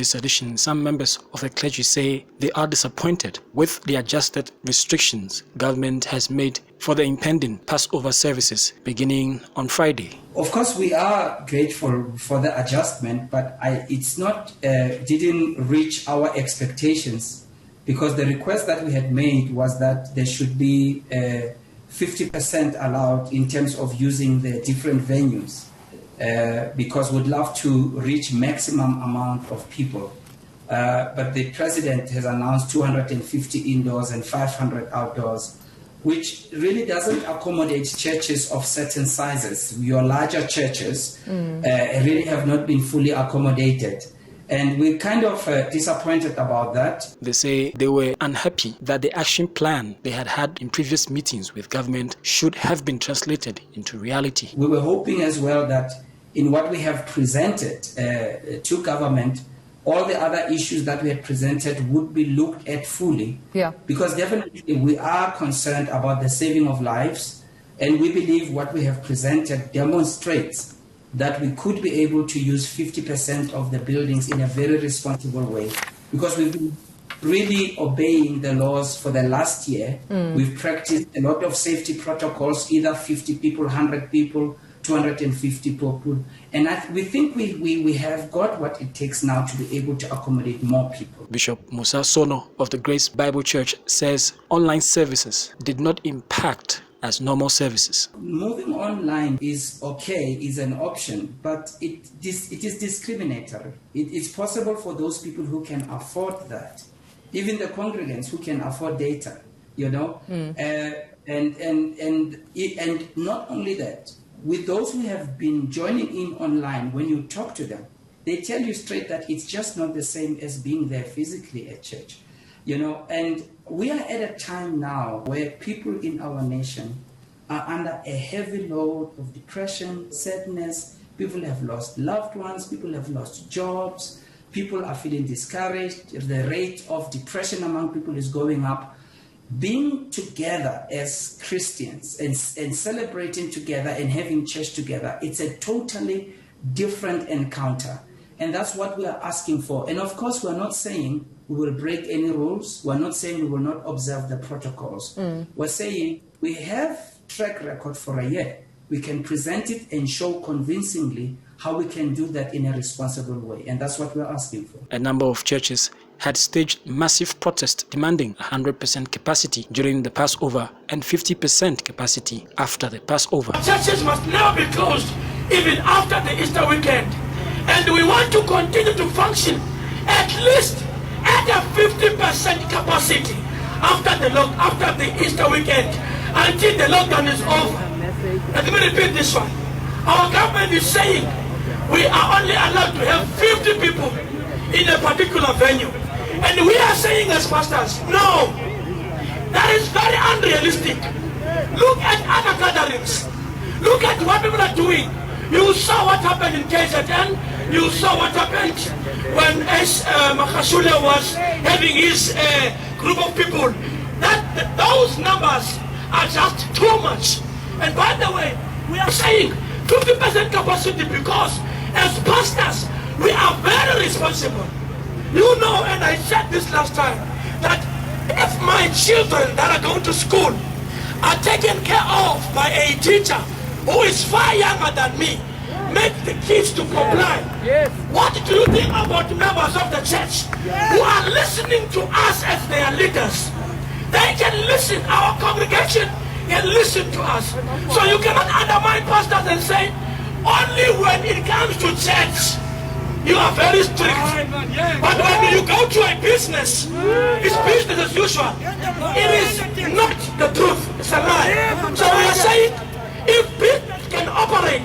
this edition, some members of the clergy say they are disappointed with the adjusted restrictions government has made for the impending Passover services beginning on Friday. Of course, we are grateful for the adjustment, but didn't reach our expectations, because the request that we had made was that there should be 50% allowed in terms of using the different venues, because we'd love to reach maximum amount of people. But the president has announced 250 indoors and 500 outdoors, which really doesn't accommodate churches of certain sizes. Your larger churches really have not been fully accommodated. And we're kind of disappointed about that. They say they were unhappy that the action plan they had in previous meetings with government should have been translated into reality. We were hoping as well that in what we have presented to government, all the other issues that we had presented would be looked at fully. Yeah. Because definitely we are concerned about the saving of lives, and we believe what we have presented demonstrates that we could be able to use 50% of the buildings in a very responsible way, because we've been really obeying the laws for the last year. We've practiced a lot of safety protocols, either 50 people, 100 people, 250 people, and we think we have got what it takes now to be able to accommodate more people. Bishop Musa Sono of the Grace Bible Church says online services did not impact as normal services. Moving online is okay, is an option, but it is discriminatory. It's possible for those people who can afford that, even the congregants who can afford data, and not only that, with those who have been joining in online, when you talk to them, they tell you straight that it's just not the same as being there physically at church. And we are at a time now where people in our nation are under a heavy load of depression, sadness. People have lost loved ones, people have lost jobs, people are feeling discouraged, the rate of depression among people is going up. Being together as Christians and celebrating together and having church together, it's a totally different encounter. And that's what we are asking for. And of course, we're not saying we will break any rules. We're not saying we will not observe the protocols. We're saying we have track record for a year. We can present it and show convincingly how we can do that in a responsible way. And that's what we're asking for. A number of churches had staged massive protests demanding 100% capacity during the Passover and 50% capacity after the Passover. Churches must never be closed, even after the Easter weekend. And we want to continue to function at least at a 50% capacity after the Easter weekend, until the lockdown is over. Let me repeat this one. Our government is saying we are only allowed to have 50 people in a particular venue. And we are saying as pastors, no, that is very unrealistic. Look at other gatherings. Look at what people are doing. You saw what happened in KZN. You saw what happened when Makashule was having his group of people. Those numbers are just too much. And by the way, we are saying 50% capacity because as pastors, we are very responsible. You know, and I said this last time, that if my children that are going to school are taken care of by a teacher who is far younger than me, make the kids to comply. Yes. What do you think about members of the church who are listening to us as their leaders? They can listen, our congregation can listen to us. So you cannot undermine pastors and say, only when it comes to church, you are very strict. But when you go to a business, it's business as usual. It is not the truth, it's a lie. So we are saying, if business can operate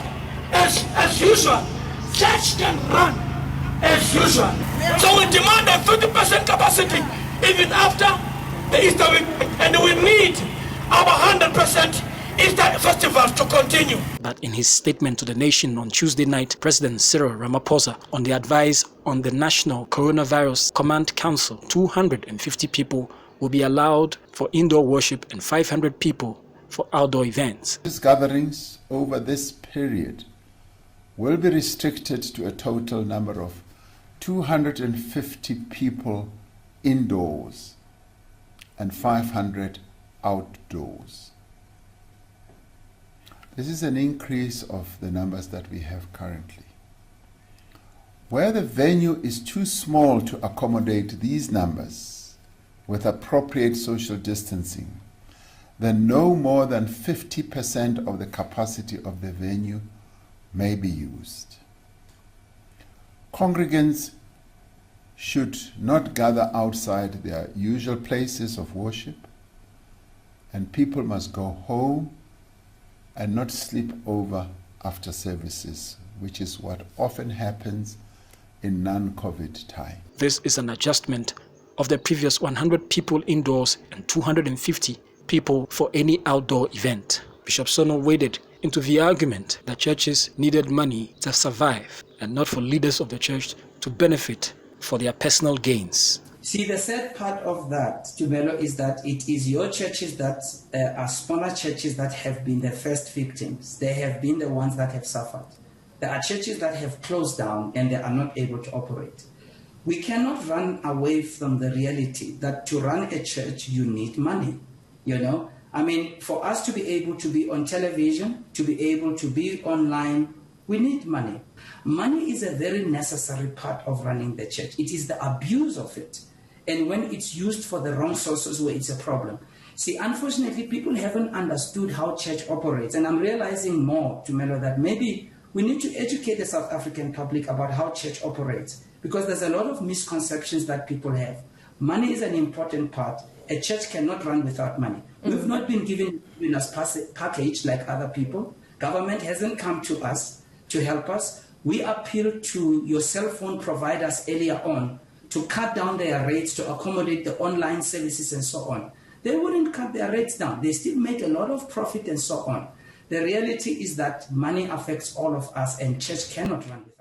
as usual, church can run as usual. So we demand a 50% capacity even after the Easter week, and we need our 100% Easter festival to continue. But in his statement to the nation on Tuesday night, President Cyril Ramaphosa, on the advice on the National Coronavirus Command Council, 250 people will be allowed for indoor worship and 500 people for outdoor events. These gatherings over this period will be restricted to a total number of 250 people indoors and 500 outdoors. This is an increase of the numbers that we have currently. Where the venue is too small to accommodate these numbers with appropriate social distancing, then no more than 50% of the capacity of the venue may be used. Congregants should not gather outside their usual places of worship, and people must go home and not sleep over after services, which is what often happens in non-COVID time. This is an adjustment of the previous 100 people indoors and 250 people for any outdoor event. Bishop Sono waded into the argument that churches needed money to survive and not for leaders of the church to benefit for their personal gains. See, the sad part of that, Tumelo, is that it is your churches that are smaller churches that have been the first victims. They have been the ones that have suffered. There are churches that have closed down and they are not able to operate. We cannot run away from the reality that to run a church, you need money. You know, I mean, for us to be able to be on television, to be able to be online, we need money. Money is a very necessary part of running the church. It is the abuse of it. And when it's used for the wrong sources where it's a problem. See, unfortunately, people haven't understood how church operates. And I'm realizing more, Tumelo, that maybe we need to educate the South African public about how church operates, because there's a lot of misconceptions that people have. Money is an important part. A church cannot run without money. We've not been given us package like other people. Government hasn't come to us to help us. We appeal to your cell phone providers earlier on to cut down their rates to accommodate the online services and so on. They wouldn't cut their rates down. They still make a lot of profit and so on. The reality is that money affects all of us and church cannot run with it.